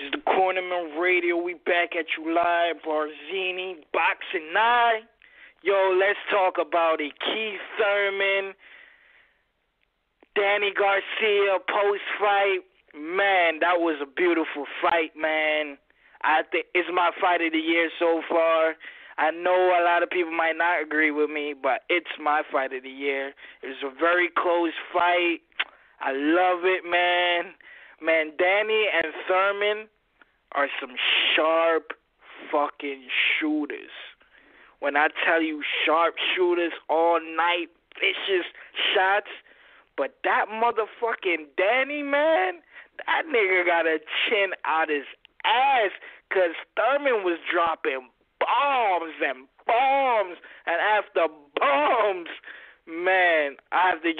This is the Cornerman Radio. We back at you live. Barzini, Boxingeye. Yo, let's talk about it. Keith Thurman, Danny Garcia, post-fight. Man, that was a beautiful fight, man. I think it's my fight of the year so far. I know a lot of people might not agree with me, but it's my fight of the year. It was a very close fight. I love it, man. Man, Danny and Thurman are some sharp fucking shooters. When I tell you sharp shooters all night, vicious shots, but that motherfucking Danny, man, that nigga got a chin out his ass because Thurman was dropping bombs and bombs and after bombs. Man, I have to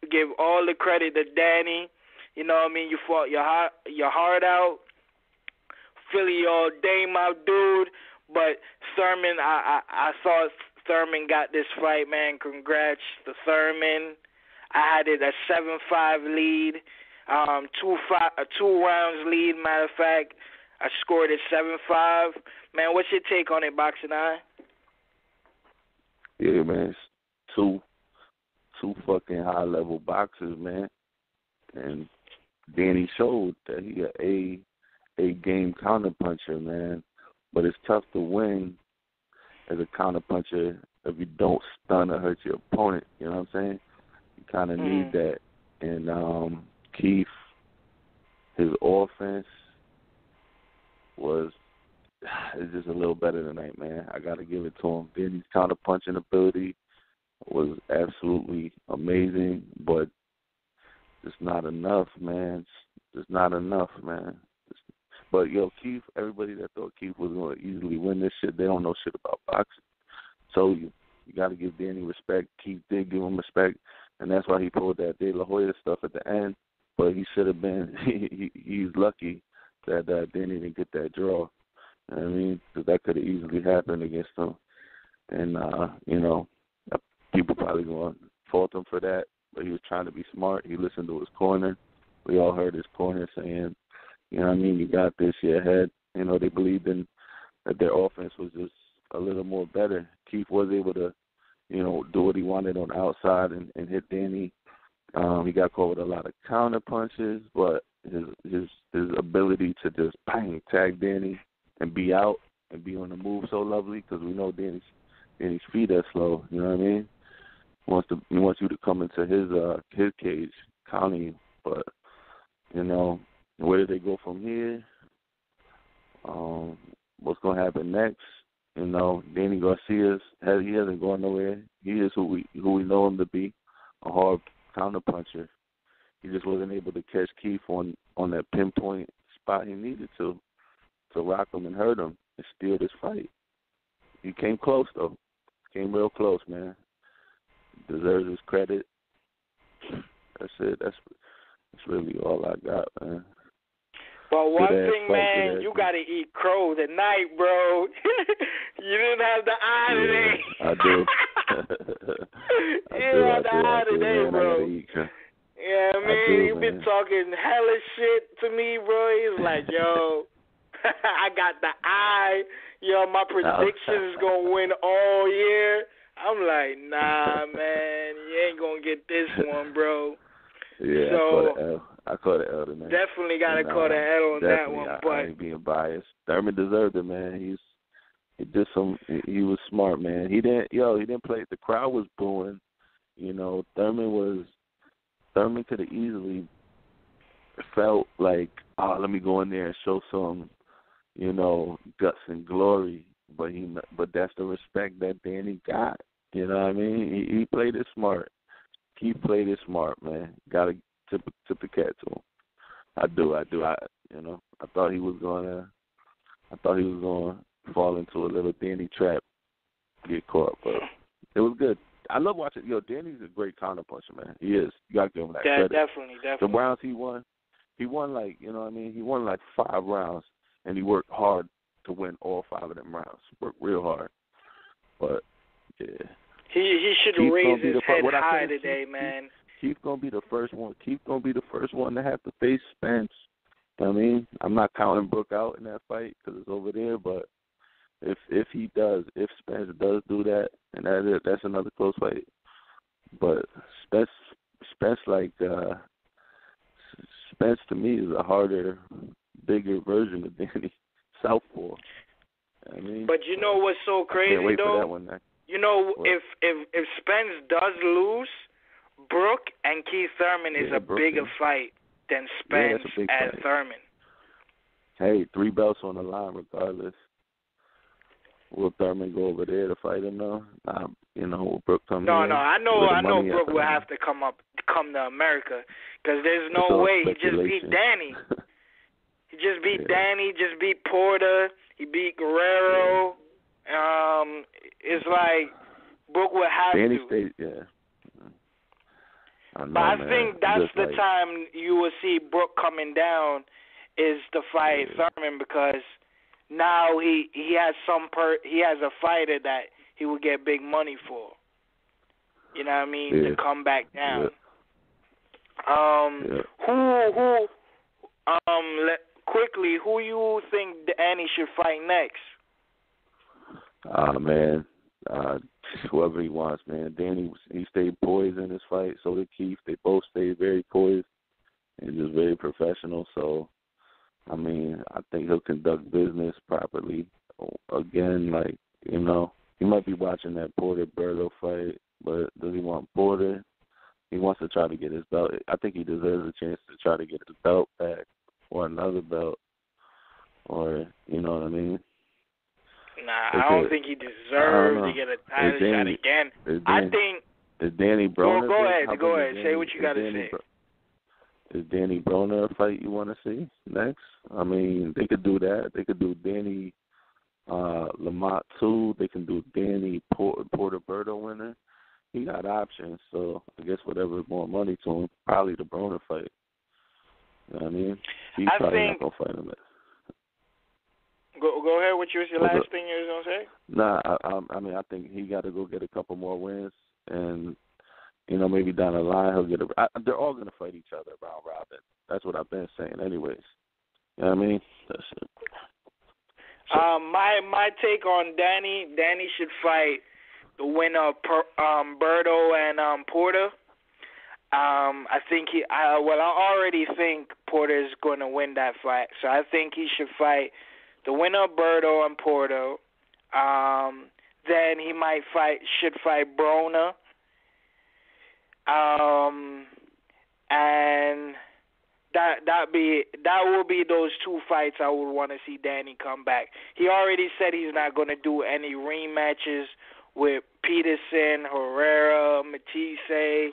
give all the credit to Danny. You know what I mean? You fought your heart out. Philly all day, my dude. But Thurman, I thought Thurman got this fight, man. Congrats to Thurman. I had it a 7-5 lead, 2 rounds lead. Matter of fact, I scored it 7-5. Man, what's your take on it, Boxingeye? Yeah, man, it's two fucking high level boxers, man, and Danny showed that he a game counterpuncher, man. But it's tough to win as a counterpuncher if you don't stun or hurt your opponent. You know what I'm saying? You kind of need that. And Keith, his offense is just a little better tonight, man. I got to give it to him. Danny's counterpunching ability was absolutely amazing, but it's not enough, man. It's not enough, man. But, yo, Keith, everybody that thought Keith was going to easily win this shit, they don't know shit about boxing. So you got to give Danny respect. Keith did give him respect, and that's why he pulled that De La Hoya stuff at the end. But he should have been he's lucky that Danny didn't get that draw. You know what I mean? Because that could have easily happened against him. And, you know, people probably going to fault him for that. But he was trying to be smart. He listened to his corner. We all heard his corner saying, you know what I mean, you got this, you're ahead. You know, they believed in that their offense was just a little more better. Keith was able to, you know, do what he wanted on the outside and hit Danny. He got caught with a lot of counter punches, but his ability to just bang, tag Danny and be out and be on the move so lovely, because we know Danny's feet are slow, you know what I mean? He wants you to come into his cage, counter you. But, you know, where do they go from here? What's going to happen next? You know, Danny Garcia, he hasn't gone nowhere. He is who we know him to be, a hard counterpuncher. He just wasn't able to catch Keith on that pinpoint spot he needed to rock him and hurt him and steal this fight. He came close, though. Came real close, man. Deserves his credit. That's it. That's really all I got, man. Well, one thing, man, you got to eat crow tonight, bro. You didn't have the eye today. I do. You didn't have the eye today, bro. Yeah, I mean, you've been talking hella shit to me, bro. He's like, yo, I got the eye. Yo, my prediction is going to win all year. I'm like, nah, man, you ain't going to get this one, bro. Yeah, so, I caught an L tonight. Definitely got to call the L on that one. But I ain't being biased. Thurman deserved it, man. He was smart, man. He didn't play. The crowd was booing. You know, Thurman could have easily felt like, let me go in there and show some, you know, guts and glory. But that's the respect that Danny got. You know what I mean? He played it smart. He played it smart, man. Got to tip the cat to him. I do. I thought he was going to fall into a little Danny trap, get caught, but it was good. I love watching. Yo, Danny's a great counterpuncher, man. He is. You got to give him that credit. Definitely. The rounds he won like, you know what I mean? He won like 5 rounds, and he worked hard to win all 5 of them rounds. Worked real hard. But, yeah. He should have raised his head high today, man. Keith's gonna be the first one. Keith's gonna be the first one to have to face Spence. I mean, I'm not counting Brook out in that fight because it's over there, but if Spence does do that, and that's another close fight. But Spence Spence to me is a harder, bigger version of Danny Southpaw. I mean, but you know what's so crazy can't wait though? for that one, man. You know, What? if Spence does lose, Brook and Keith Thurman is a Brook bigger fight than Spence big and fight. Thurman. Hey, 3 belts on the line regardless. Will Thurman go over there to fight him though? Will Brook come here? No, I know Brook will have to come to America, because there's no way he just beat Danny. He just beat Danny, just beat Porter, he beat Guerrero. It's like Brook will have Danny to. State, yeah. I know, But I man. think that's just the time you will see Brook coming down is to fight Thurman, because now he has he has a fighter that he will get big money for. You know what I mean? To come back down. Quickly, who you think Danny should fight next? Man, whoever he wants, man. Danny, he stayed poised in his fight. So did Keith. They both stayed very poised and just very professional. So, I mean, I think he'll conduct business properly. Again, he might be watching that Porter-Berto fight, but does he want Porter? He wants to try to get his belt. I think he deserves a chance to try to get his belt back or another belt, or, you know what I mean? Nah, I don't think he deserves to get a title shot again. I think... Is Danny Broner... Go ahead. Say what you got to say. Is Danny Broner a fight you want to see next? I mean, they could do that. They could do Danny Lamont too. They can do Danny Porter-Berto winner. He got options, so I guess whatever's more money to him, probably the Broner fight. You know what I mean? He's probably not going to fight him. Go ahead. What's your last thing you was going to say? Nah, I mean, I think he got to go get a couple more wins, and, maybe down the line he'll get they're all going to fight each other round robin. That's what I've been saying anyways. You know what I mean? That's it. So, my take on Danny should fight the winner of Berto and Porter. I think I already think Porter is going to win that fight, so I think he should fight the winner of Berto and Porter. Then he should fight Broner. And that will be those two fights I would want to see Danny come back. He already said he's not going to do any rematches with Peterson, Herrera, Matisse.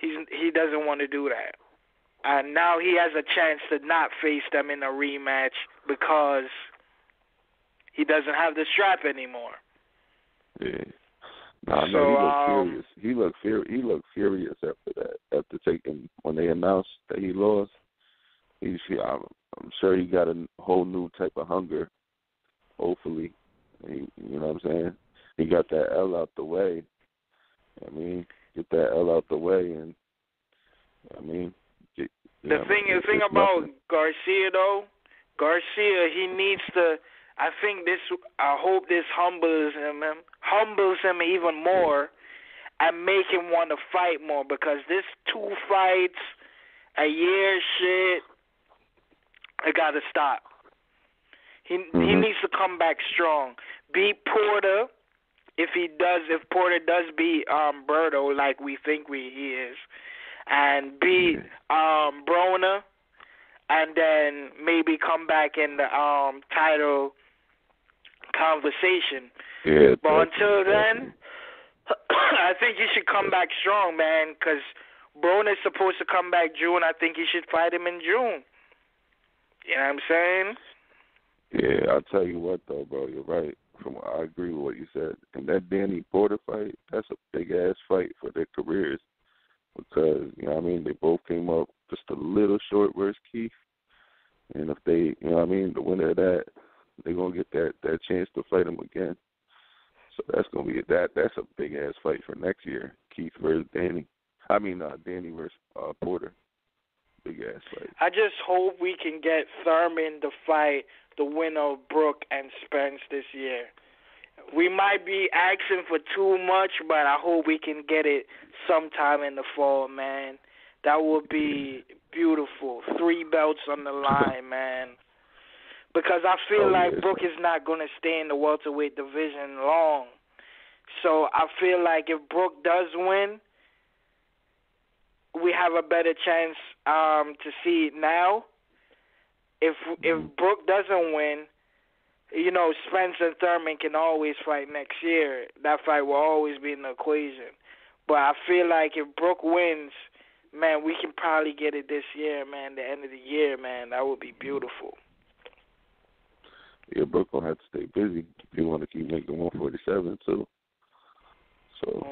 He doesn't want to do that. And now he has a chance to not face them in a rematch because he doesn't have the strap anymore. Yeah. No, he looked furious. He looked furious after that. After when they announced that he lost, I'm sure he got a whole new type of hunger. Hopefully, you know what I'm saying. He got that L out the way. I mean, get that L out the way, and I mean, the thing about Garcia though, he needs to. I hope this humbles him even more, and make him want to fight more, because this 2 fights a year shit, I gotta stop. He needs to come back strong. Beat Porter if Porter does beat Berto like we think he is, and beat Broner, and then maybe come back in the title conversation. Yeah, but until then, I think he should come back strong, man, because Broner's supposed to come back June. I think he should fight him in June. You know what I'm saying? Yeah, I'll tell you what, though, bro, you're right. I agree with what you said. And that Danny Porter fight, that's a big-ass fight for their careers because, you know what I mean, they both came up just a little short versus Keith. And if they, you know what I mean, the winner of that, they're going to get that chance to fight him again. So that's going to be that's a big-ass fight for next year, Keith versus Danny. Danny versus Porter. Big ass fight. I just hope we can get Thurman to fight the winner of Brook and Spence this year. We might be asking for too much, but I hope we can get it sometime in the fall, man. That would be beautiful. 3 belts on the line, man. Because I feel like Brook is not going to stay in the welterweight division long. So I feel like if Brook does win, we have a better chance to see it now. If Brook doesn't win, you know, Spence and Thurman can always fight next year. That fight will always be in the equation. But I feel like if Brook wins, man, we can probably get it this year, man, the end of the year, man. That would be beautiful. Yeah, Brook gonna have to stay busy if you want to keep making 147 too. So.